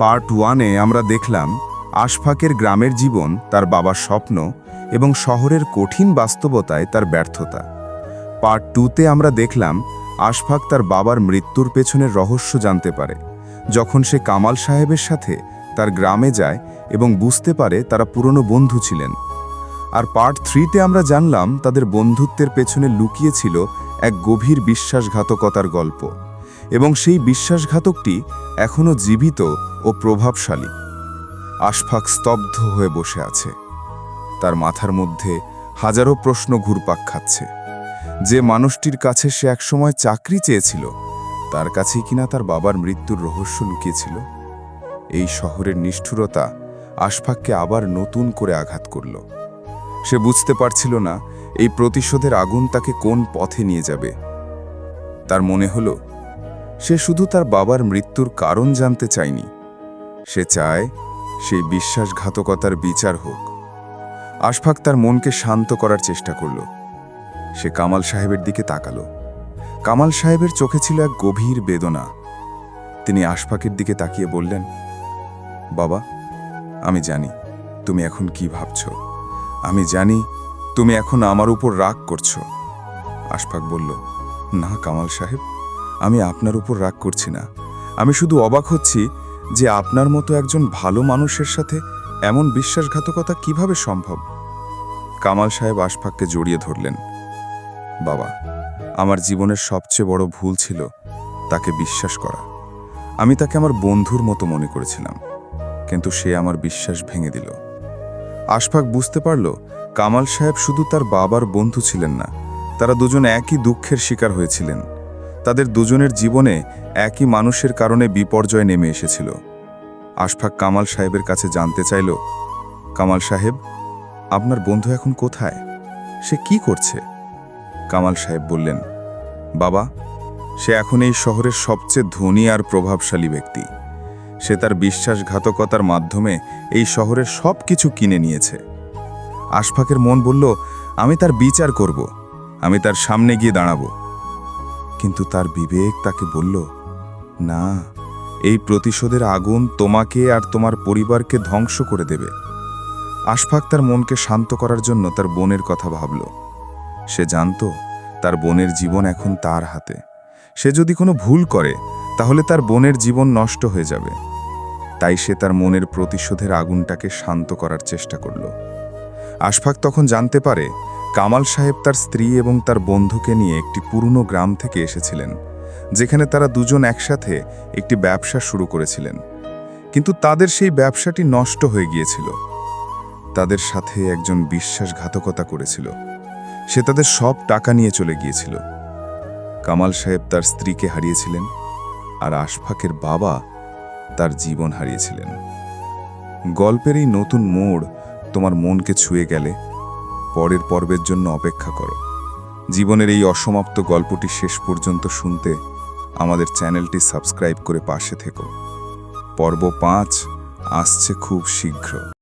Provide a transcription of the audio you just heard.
Part 1-এ আমরা দেখলাম আশফাকের গ্রামের জীবন, তার বাবার স্বপ্ন এবং শহরের কঠিন বাস্তবতায় তার ব্যর্থতা। পার্ট 2-তে আমরা দেখলাম আশফাক তার বাবার মৃত্যুর পেছনের রহস্য জানতে পারে যখন সে কামাল সাহেবের সাথে তার গ্রামে যায় এবং বুঝতে পারে তারা পুরনো বন্ধু ছিলেন। আর পার্ট 3-তে আমরা জানলাম তাদের বন্ধুত্বের পেছনে লুকিয়ে ছিল এক গভীর বিশ্বাসঘাতকতার গল্প, এবং সেই বিশ্বাসঘাতকটি এখনও জীবিত ও প্রভাবশালী। আশফাক স্তব্ধ হয়ে বসে আছে, তার মাথার মধ্যে হাজারো প্রশ্ন ঘুরপাক খাচ্ছে। যে মানুষটির কাছে সে একসময় চাকরি চেয়েছিল, তার কাছেই কিনা তার বাবার মৃত্যুর রহস্য লুকিয়েছিল। এই শহরের নিষ্ঠুরতা আশফাককে আবার নতুন করে আঘাত করল। সে বুঝতে পারছিল না এই প্রতিশোধের আগুন তাকে কোন পথে নিয়ে যাবে। তার মনে হলো সে শুধু তার বাবার মৃত্যুর কারণ জানতে চায়নি, সে চায় সেই বিশ্বাসঘাতকতার বিচার হোক। আশফাক তার মনকে শান্ত করার চেষ্টা করল। সে কামাল সাহেবের দিকে তাকালো। কামাল সাহেবের চোখে ছিল এক গভীর বেদনা। তিনি আশফাকের দিকে তাকিয়ে বললেন, বাবা, আমি জানি তুমি এখন কি ভাবছ। আমি জানি তুমি এখন আমার উপর রাগ করছো। আশফাক বলল, না কামাল সাহেব, আমি আপনার উপর রাগ করছি না। আমি শুধু অবাক হচ্ছি যে আপনার মতো একজন ভালো মানুষের সাথে এমন বিশ্বাসঘাতকতা কিভাবে সম্ভব। কামাল সাহেব আশফাককে জড়িয়ে ধরলেন। বাবা, আমার জীবনের সবচেয়ে বড় ভুল ছিল তাকে বিশ্বাস করা। আমি তাকে আমার বন্ধুর মতো মনে করেছিলাম, কিন্তু সে আমার বিশ্বাস ভেঙে দিল। আশফাক বুঝতে পারল কামাল সাহেব শুধু তার বাবার বন্ধু ছিলেন না, তারা দুজন একই দুঃখের শিকার হয়েছিলেন। তাদের দুজনের জীবনে একই মানুষের কারণে বিপর্যয় নেমে এসেছিল। আশফাক কামাল সাহেবের কাছে জানতে চাইল, কামাল সাহেব, আপনার বন্ধু এখন কোথায়? সে কি করছে? কামাল সাহেব বললেন, বাবা, সে এখন এই শহরের সবচেয়ে ধনী আর প্রভাবশালী ব্যক্তি। সে তার বিশ্বাসঘাতকতার মাধ্যমে এই শহরের সব কিছু কিনে নিয়েছে। আশফাকের মন বলল, আমি তার বিচার করব, আমি তার সামনে গিয়ে দাঁড়াবো। কিন্তু তার বিবেক তাকে বলল, না, এই প্রতিশোধের আগুন তোমাকে আর তোমার পরিবারকে ধ্বংস করে দেবে। আশফাক তার মনকে শান্ত করার জন্য তার বোনের কথা ভাবল। সে জানত তার বোনের জীবন এখন তার হাতে। সে যদি কোনো ভুল করে তাহলে তার বোনের জীবন নষ্ট হয়ে যাবে। তাই সে তার মনের প্রতিশোধের আগুনটাকে শান্ত করার চেষ্টা করল। আশফাক তখন জানতে পারে কামাল সাহেব তার স্ত্রী এবং তার বন্ধুকে নিয়ে একটি পুরনো গ্রাম থেকে এসেছিলেন, যেখানে তারা দুজন একসাথে একটি ব্যবসা শুরু করেছিলেন। কিন্তু তাদের সেই ব্যবসাটি নষ্ট হয়ে গিয়েছিল। তাদের সাথে একজন বিশ্বাসঘাতকতা করেছিল। সে তাদের সব টাকা নিয়ে চলে গিয়েছিল। কামাল সাহেব তার স্ত্রীকে হারিয়েছিলেন, আর আশফাকের বাবা তার জীবন হারিয়েছিলেন। গল্পের এই নতুন মোড় তোমার মনকে ছুঁয়ে গেলে পরের পর্বের জন্য অপেক্ষা করো। জীবনের এই অসমাপ্ত গল্পটি শেষ পর্যন্ত শুনতে আমাদের চ্যানেলটি সাবস্ক্রাইব করে পাশে থেকো। পর্ব 5 আসছে খুব শীঘ্র।